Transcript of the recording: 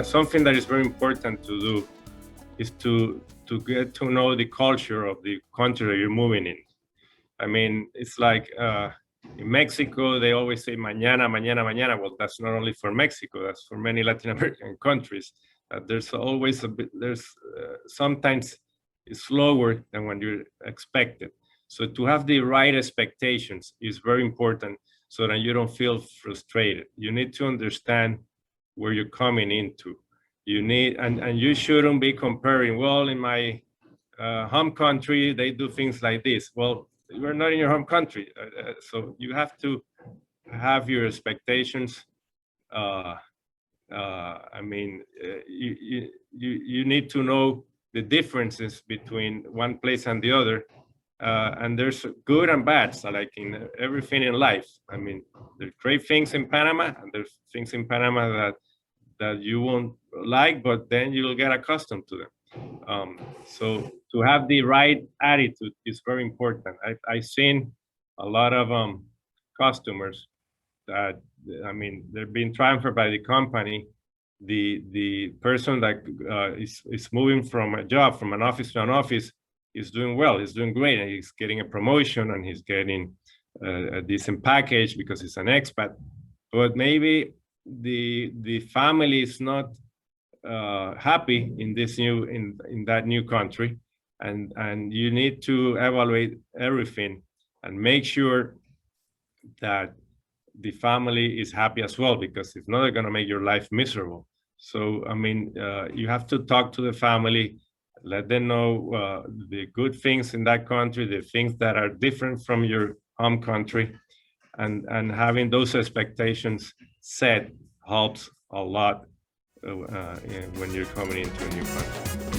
Something that is very important to do is to get to know the culture of the country that you're moving in. I mean, it's like in Mexico, they always say mañana, mañana, mañana. Well, that's not only for Mexico, that's for many Latin American countries. There's always a bit, sometimes it's slower than when you expected. So to have the right expectations is very important so that you don't feel frustrated. You need to understand where you're coming into. You need, and you shouldn't be comparing, well, in my home country, they do things like this. Well, you're not in your home country. So you have to have your expectations. I mean, you need to know the differences between one place and the other. And there's good and bad, so like in everything in life. I mean, there's great things in Panama, and there's things in Panama that you won't like, but then you'll get accustomed to them. So to have the right attitude is very important. I've seen a lot of customers that, I mean, they're being transferred by the company. The person that is moving from a job, from an office to an office, is doing well, he's doing great, and he's getting a promotion, and he's getting a decent package because he's an expat. But maybe the family is not happy in this new in that new country, and you need to evaluate everything and make sure that the family is happy as well, because if not, they're going to make your life miserable. So I mean, you have to talk to the family, let them know the good things in that country, the things that are different from your home country, and having those expectations set helps a lot when you're coming into a new country.